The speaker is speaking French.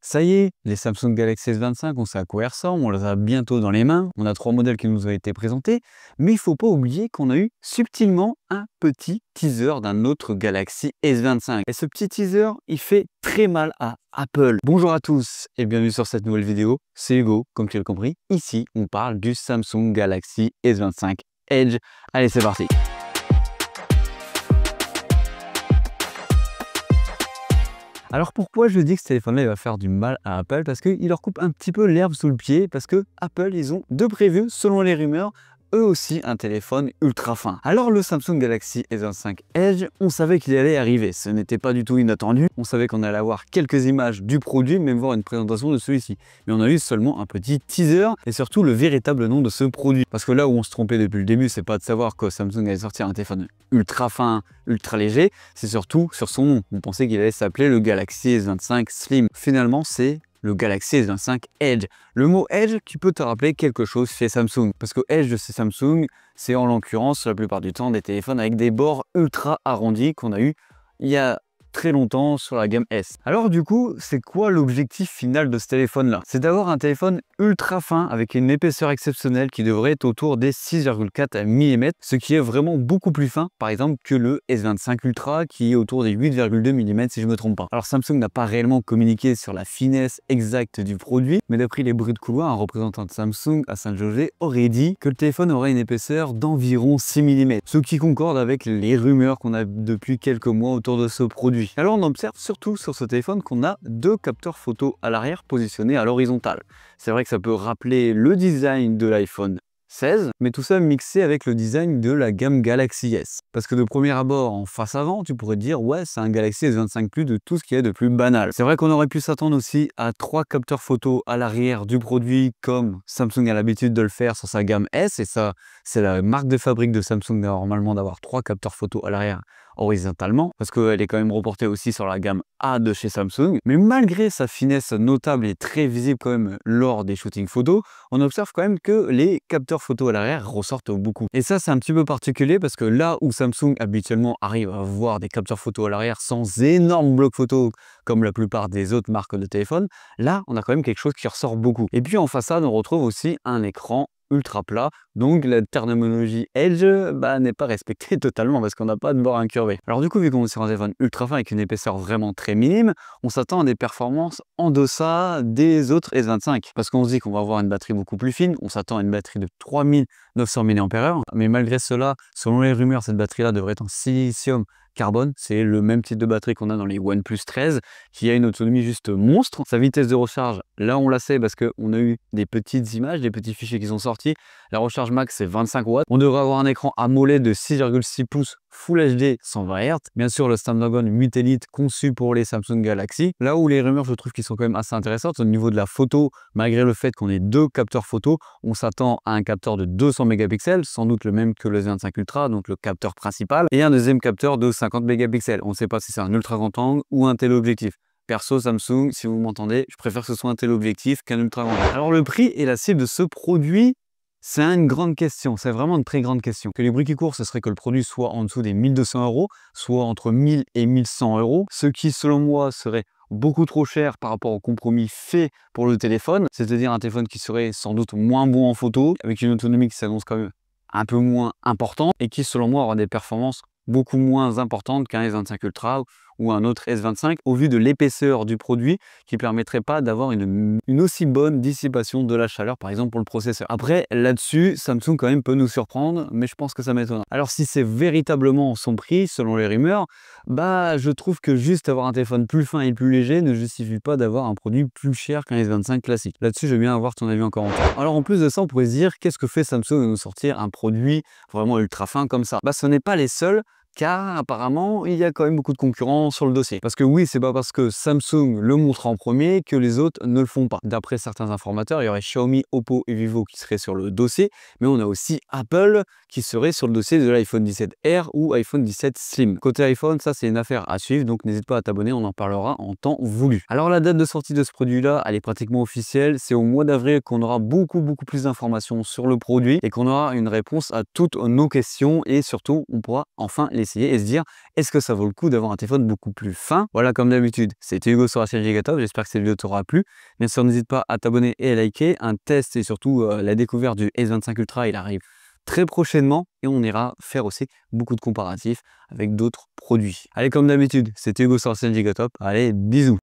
Ça y est, les Samsung Galaxy S25, on sait à quoi ils ressemblent, on les a bientôt dans les mains. On a 3 modèles qui nous ont été présentés, mais il faut pas oublier qu'on a eu subtilement un petit teaser d'un autre Galaxy S25. Et ce petit teaser, il fait très mal à Apple. Bonjour à tous et bienvenue sur cette nouvelle vidéo. C'est Hugo, comme tu l'as compris. Ici, on parle du Samsung Galaxy S25 Edge. Allez, c'est parti. Alors pourquoi je dis que ce téléphone-là il va faire du mal à Apple? Parce qu'il leur coupe un petit peu l'herbe sous le pied, parce que Apple, ils ont de prévu, selon les rumeurs, eux aussi un téléphone ultra fin. Alors le Samsung Galaxy S25 Edge, on savait qu'il allait arriver, ce n'était pas du tout inattendu, on savait qu'on allait avoir quelques images du produit, même voir une présentation de celui-ci. Mais on a eu seulement un petit teaser et surtout le véritable nom de ce produit. Parce que là où on se trompait depuis le début, c'est pas de savoir que Samsung allait sortir un téléphone ultra fin, ultra léger, c'est surtout sur son nom. On pensait qu'il allait s'appeler le Galaxy S25 Slim. Finalement, c'est le Galaxy S25 Edge. Le mot Edge qui peut te rappeler quelque chose chez Samsung. Parce que Edge chez Samsung, c'est en l'occurrence la plupart du temps des téléphones avec des bords ultra arrondis qu'on a eu il y a très longtemps sur la gamme S. Alors du coup, c'est quoi l'objectif final de ce téléphone-là? C'est d'avoir un téléphone ultra fin avec une épaisseur exceptionnelle qui devrait être autour des 6,4 mm, ce qui est vraiment beaucoup plus fin, par exemple, que le S25 Ultra qui est autour des 8,2 mm si je ne me trompe pas. Alors Samsung n'a pas réellement communiqué sur la finesse exacte du produit, mais d'après les bruits de couloir, un représentant de Samsung à Saint-José aurait dit que le téléphone aurait une épaisseur d'environ 6 mm, ce qui concorde avec les rumeurs qu'on a depuis quelques mois autour de ce produit. Alors on observe surtout sur ce téléphone qu'on a deux capteurs photo à l'arrière positionnés à l'horizontale. C'est vrai que ça peut rappeler le design de l'iPhone 16, mais tout ça mixé avec le design de la gamme Galaxy S. Parce que de premier abord, en face avant, tu pourrais te dire ouais, c'est un Galaxy S25 Plus de tout ce qui est de plus banal. C'est vrai qu'on aurait pu s'attendre aussi à 3 capteurs photo à l'arrière du produit comme Samsung a l'habitude de le faire sur sa gamme S, et ça, c'est la marque de fabrique de Samsung normalement d'avoir 3 capteurs photo à l'arrière horizontalement, parce qu'elle est quand même reportée aussi sur la gamme A de chez Samsung. Mais malgré sa finesse notable et très visible quand même lors des shootings photos, on observe quand même que les capteurs photo à l'arrière ressortent beaucoup. Et ça, c'est un petit peu particulier parce que là où Samsung habituellement arrive à avoir des capteurs photo à l'arrière sans énorme bloc photo comme la plupart des autres marques de téléphone, là, on a quand même quelque chose qui ressort beaucoup. Et puis en façade, on retrouve aussi un écran ultra plat, donc la terminologie Edge n'est pas respectée totalement parce qu'on n'a pas de bord incurvé. Alors du coup, vu qu'on est sur un téléphone ultra fin avec une épaisseur vraiment très minime, on s'attend à des performances en deçà des autres S25 parce qu'on se dit qu'on va avoir une batterie beaucoup plus fine, on s'attend à une batterie de 3900 mAh, mais malgré cela, selon les rumeurs, cette batterie là devrait être en silicium carbone, c'est le même type de batterie qu'on a dans les OnePlus 13 qui a une autonomie juste monstre. Sa vitesse de recharge, là on la sait parce qu'on a eu des petites images, des petits fichiers qui sont sortis. La recharge max c'est 25 watts. On devrait avoir un écran AMOLED de 6,6 pouces Full HD 120 Hz. Bien sûr le Snapdragon 8 Elite conçu pour les Samsung Galaxy. Là où les rumeurs je trouve qu'ils sont quand même assez intéressantes au niveau de la photo, malgré le fait qu'on ait deux capteurs photo, on s'attend à un capteur de 200 mégapixels, sans doute le même que le S25 Ultra, donc le capteur principal, et un deuxième capteur de 50 mégapixels. On ne sait pas si c'est un ultra grand angle ou un téléobjectif. Perso Samsung, si vous m'entendez, je préfère que ce soit un téléobjectif qu'un ultra grand angle. Alors le prix et la cible de ce produit, c'est une grande question, c'est vraiment une très grande question. Que les bruits qui courent, ce serait que le produit soit en dessous des 1200 €, soit entre 1000 et 1100 €, ce qui selon moi serait beaucoup trop cher par rapport au compromis fait pour le téléphone, c'est-à-dire un téléphone qui serait sans doute moins bon en photo, avec une autonomie qui s'annonce quand même un peu moins importante et qui selon moi aura des performances beaucoup moins importantes qu'un S25 Ultra ou un autre S25 au vu de l'épaisseur du produit qui permettrait pas d'avoir une aussi bonne dissipation de la chaleur par exemple pour le processeur. Après là-dessus Samsung quand même peut nous surprendre, mais je pense que ça m'étonne. Alors si c'est véritablement son prix selon les rumeurs, je trouve que juste avoir un téléphone plus fin et plus léger ne justifie pas d'avoir un produit plus cher qu'un S25 classique. Là-dessus je veux bien avoir ton avis en commentaire. Alors en plus de ça on pourrait se dire qu'est-ce que fait Samsung de nous sortir un produit vraiment ultra fin comme ça? Ce n'est pas les seuls, car apparemment il y a quand même beaucoup de concurrents sur le dossier. Parce que oui, c'est pas parce que Samsung le montre en premier que les autres ne le font pas. D'après certains informateurs, il y aurait Xiaomi, Oppo et Vivo qui seraient sur le dossier, mais on a aussi Apple qui serait sur le dossier de l'iPhone 17R ou iPhone 17 Slim. Côté iPhone, ça c'est une affaire à suivre, donc n'hésite pas à t'abonner, on en parlera en temps voulu. Alors la date de sortie de ce produit-là, elle est pratiquement officielle, c'est au mois d'avril qu'on aura beaucoup plus d'informations sur le produit et qu'on aura une réponse à toutes nos questions et surtout on pourra enfin les l'essayer et se dire est-ce que ça vaut le coup d'avoir un téléphone beaucoup plus fin. Voilà, comme d'habitude, c'était Hugo sur la chaîne Gigatop. J'espère que cette vidéo t'aura plu. Bien sûr, n'hésite pas à t'abonner et à liker. Un test et surtout la découverte du S25 Ultra, il arrive très prochainement et on ira faire aussi beaucoup de comparatifs avec d'autres produits. Allez, comme d'habitude, c'était Hugo sur la chaîne Gigatop. Allez, bisous.